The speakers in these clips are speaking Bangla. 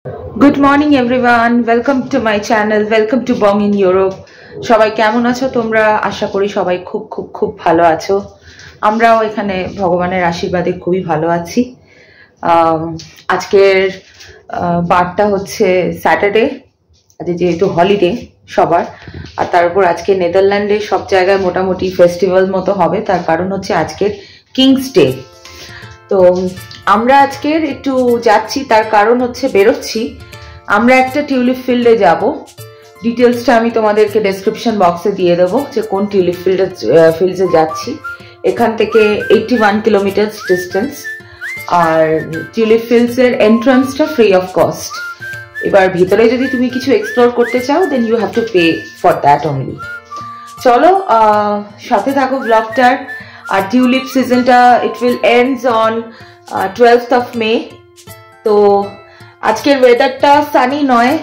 Good morning everyone. Welcome to my channel. Welcome to Bong in Europe. সবাই কেমন আছো তোমরা? আশা করি সবাই খুব খুব খুব ভালো আছো। আমরাও এখানে ভগবানের আশীর্বাদে খুবই ভালো আছি। আজকের বারটা হচ্ছে স্যাটারডে, আজ যেহেতু হলিডে সবার, আর তার উপর আজকে নেদারল্যান্ডে সব জায়গায় মোটামুটি ফেস্টিভ্যাল মতো হবে। তার কারণ হচ্ছে আজকের কিংস ডে। তো আমরা আজকের একটু যাচ্ছি, তার কারণ হচ্ছে বেরোচ্ছি। আমরা একটা টিউলিপ ফিল্ডে যাব। ডিটেলসটা আমি তোমাদেরকে ডেসক্রিপশন বক্সে দিয়ে দেবো যে কোন টিউলিপ ফিল্ডে যাচ্ছি। এখান থেকে 81 কিলোমিটার ডিস্টেন্স, আর টিউলিপ ফিল্ডসের এন্ট্রান্সটা ফ্রি অফ কস্ট। এবার ভিতরে যদি তুমি কিছু এক্সপ্লোর করতে চাও then you have to pay for that only. চলো সাথে থাকো ব্লগটার। আর টিউলিপ সিজনটা it will ends on 12th of May। তো আজকের ওয়েদারটা সানি নয়,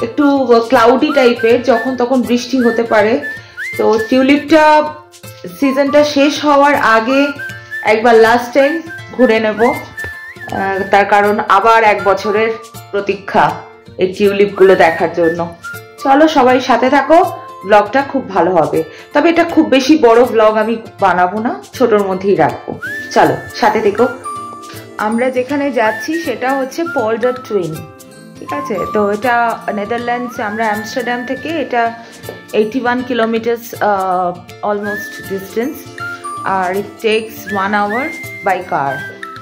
একটু ক্লাউডি টাইপের, যখন তখন বৃষ্টি হতে পারে। তো টিউলিপটা সিজনটা শেষ হওয়ার আগে একবার লাস্ট টাইম ঘুরে নেব, তার কারণ আবার এক বছরের প্রতীক্ষা এই টিউলিপগুলো দেখার জন্য। চলো সবাই সাথে থাকো, ব্লগটা খুব ভালো হবে। তবে এটা খুব বেশি বড় ব্লগ আমি বানাবো না, ছোটোর মধ্যেই রাখবো। চলো সাথে থেকো। আমরা যেখানে যাচ্ছি সেটা হচ্ছে পোল্ডার টুইন, ঠিক আছে? তো এটা নেদারল্যান্ডস, আমরা আমস্টারডাম থেকে এটা 81 কিলোমিটার্স অলমোস্ট ডিস্টেন্স, আর it takes 1 hour by car.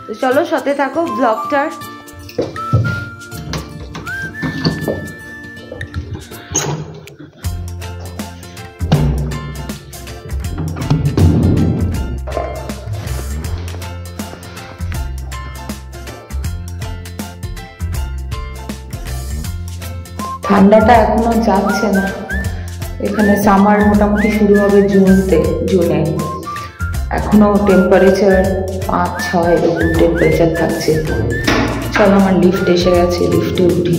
তো চলো সাথে থাকো ব্লগটার। ঠান্ডাটা এখনো যাচ্ছে না। এখানে সামার মোটামুটি শুরু হবে জুনে। এখনো টেম্পারেচার 5-6 এরকম টেম্পারেচার থাকছে। চলো আমার লিফট এসে গেছে, লিফটে উঠি।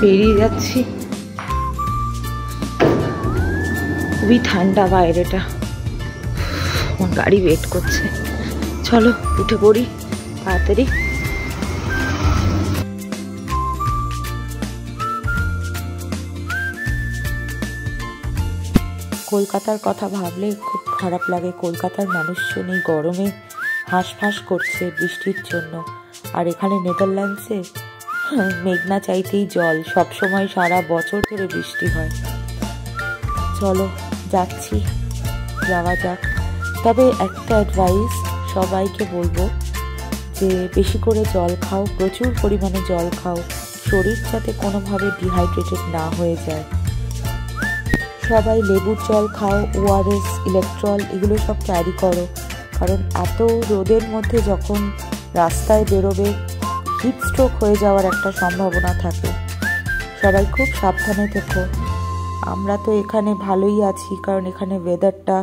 বেরিয়ে যাচ্ছি। খুবই ঠান্ডা বাইরেটা, আমার গাড়ি ওয়েট করছে। চলো উঠে পড়ি তাড়াতাড়ি। কলকাতার কথা ভাবলে খুব খারাপ লাগে। কলকাতার মানুষজন এই গরমে হাঁসফাঁস করছে বৃষ্টির জন্য, আর এখানে নেদারল্যান্ডসে মেঘনা চাইতেই জল, সবসময় সারা বছর ধরে বৃষ্টি হয়। চলো যাচ্ছি, যাওয়া যাক। তবে একটা অ্যাডভাইস সবাইকে বলবো যে বেশি করে জল খাও, প্রচুর পরিমাণে জল খাও, শরীর যাতে কোনোভাবে ডিহাইড্রেটেড না হয়ে যায়। সবাই লেবুর জল খাও, ওআরএস, ইলেকট্রল, এগুলো সব ক্যারি করো, কারণ এত রোদের মধ্যে যখন রাস্তায় বেরোবে হিট স্ট্রোক হয়ে যাওয়ার একটা সম্ভাবনা থাকে। সবাই খুব সাবধানে থেকো। আমরা তো এখানে ভালোই আছি, কারণ এখানে ওয়েদারটা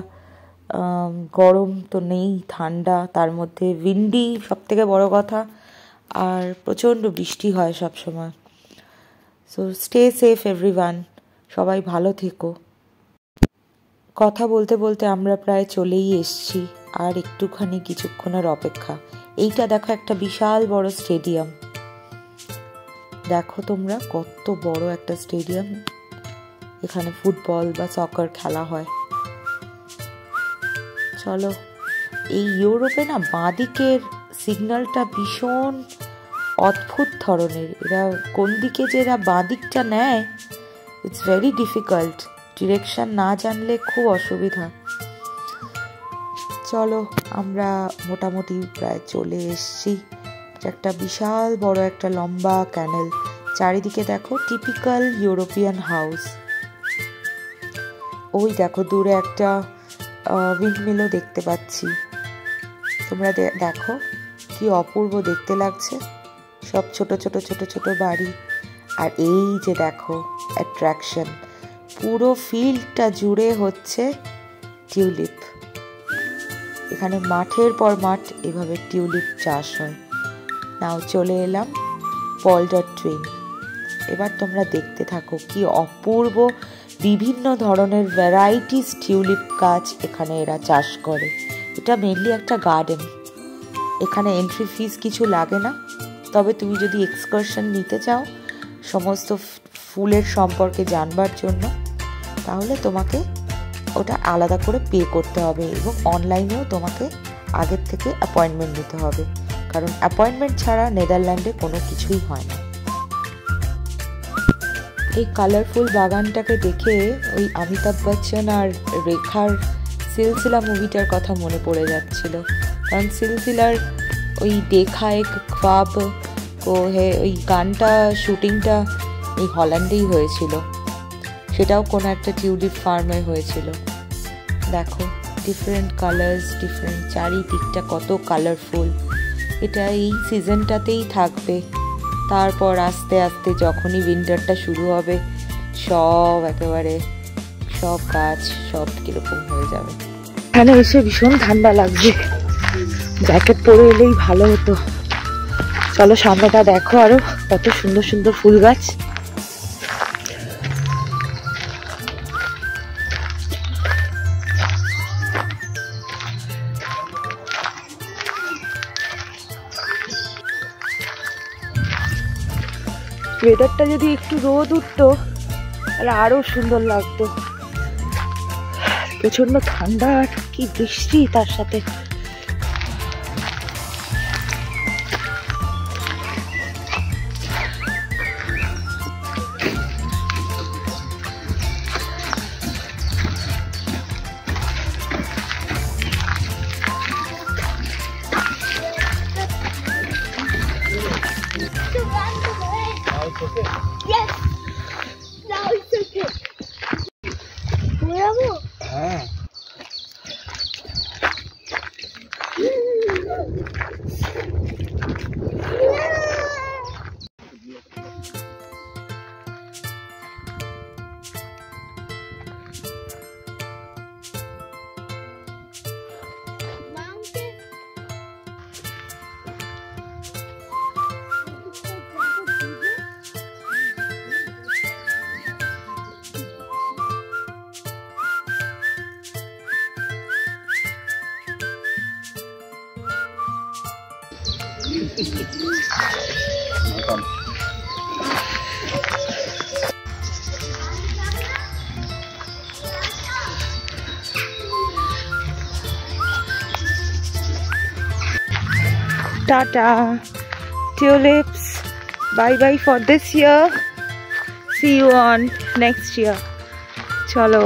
গরম তো নেই, ঠান্ডা, তার মধ্যে উইন্ডি সবথেকে বড় কথা, আর প্রচণ্ড বৃষ্টি হয় সব সময়। সো স্টে সেফ এভরিওয়ান, সবাই ভালো থেকো। কথা বলতে বলতে আমরা প্রায় চলেই এসছি, আর একটুখানি কিছুক্ষণের অপেক্ষা। এইটা দেখো, একটা বিশাল বড় স্টেডিয়াম, দেখো তোমরা কত বড় একটা স্টেডিয়াম। এখানে ফুটবল বা সকার খেলা হয়। চলো, এই ইউরোপে না বাঁদিকের সিগন্যালটা ভীষণ অদ্ভুত ধরনের। এরা কোন দিকে যে এরা বাঁদিকটা নেয়, ইটস ভেরি ডিফিকাল্ট। ডিরেকশন না জানলে খুব অসুবিধা। চলো আমরা মোটামুটি প্রায় চলে এসছি। একটা বিশাল বড় একটা লম্বা ক্যানেল, চারিদিকে দেখো টিপিক্যাল ইউরোপিয়ান হাউস। ওই দেখো দূরে একটা উইন্ডমিলও দেখতে পাচ্ছি। তোমরা দেখো কি অপূর্ব দেখতে লাগছে, সব ছোট ছোট ছোট ছোট বাড়ি। আর এই যে দেখো অ্যাট্রাকশন, পুরো ফিল্ডটা জুড়ে হচ্ছে টিউলিপ। এখানে মাঠের পর মাঠ এভাবে টিউলিপ চাষ হয়। নাও চলে এলাম পোল্ডার টুইন। এবার তোমরা দেখতে থাকো কি অপূর্ব বিভিন্ন ধরনের ভ্যারাইটিস টিউলিপ গাছ এখানে এরা চাষ করে। এটা মেনলি একটা গার্ডেন, এখানে এন্ট্রি ফিস কিছু লাগে না। তবে তুমি যদি এক্সকারশন নিতে চাও সমস্ত ফুলের সম্পর্কে জানবার জন্য, তাহলে তোমাকে ওটা আলাদা করে পে করতে হবে এবং অনলাইনেও তোমাকে আগের থেকে অ্যাপয়েন্টমেন্ট নিতে হবে, কারণ অ্যাপয়েন্টমেন্ট ছাড়া নেদারল্যান্ডে কোনো কিছুই হয় না। এই কালারফুল বাগানটাকে দেখে ওই অমিতাভ বচ্চন আর রেখার সিলসিলা মুভিটার কথা মনে পড়ে যাচ্ছিল, কারণ সিলসিলার ওই দেখা এক খ্বাব কো হে ওই গানটা শুটিংটা এই হল্যান্ডেই হয়েছিল, সেটাও কোনো একটা টিউলিপ ফার্মে হয়েছিল। দেখো ডিফারেন্ট কালার্স, ডিফারেন্ট, চারিদিকটা কত কালারফুল। এটা এই সিজনটাতেই থাকবে, তারপর আস্তে আস্তে যখনই উইন্টারটা শুরু হবে সব একেবারে সব গাছ সব কিরকম হয়ে যাবে। এখানে এসে ভীষণ ঠান্ডা লাগছে, জ্যাকেট পরে এলেই ভালো হতো। চলো সামনেটা দেখো, আরো কত সুন্দর সুন্দর ফুল গাছ। ওয়েদারটা যদি একটু রোদ উঠতো তাহলে আরো সুন্দর লাগতো। প্রচন্ড ঠান্ডা আর কি বৃষ্টি তার সাথে। Okay. Yes. Now it's okay. Bravo. Ah. Tata, tulips, bye bye for this year. See you on next year. চলো,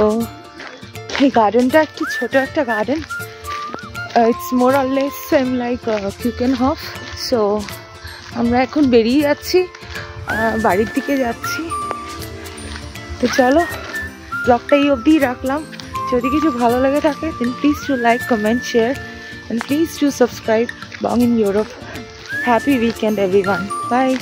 এই গার্ডেনটা একটু ছোট একটা garden. It's more or less same like Keukenhof. So আমরা এখন বেরিয়ে যাচ্ছি, বাড়ির দিকে যাচ্ছি। তো চলো, ব্লগটা এই অবধি রাখলাম। যদি কিছু ভালো লেগে থাকে then please do like, comment, share and please do subscribe. Bong in Europe. Happy weekend everyone. Bye.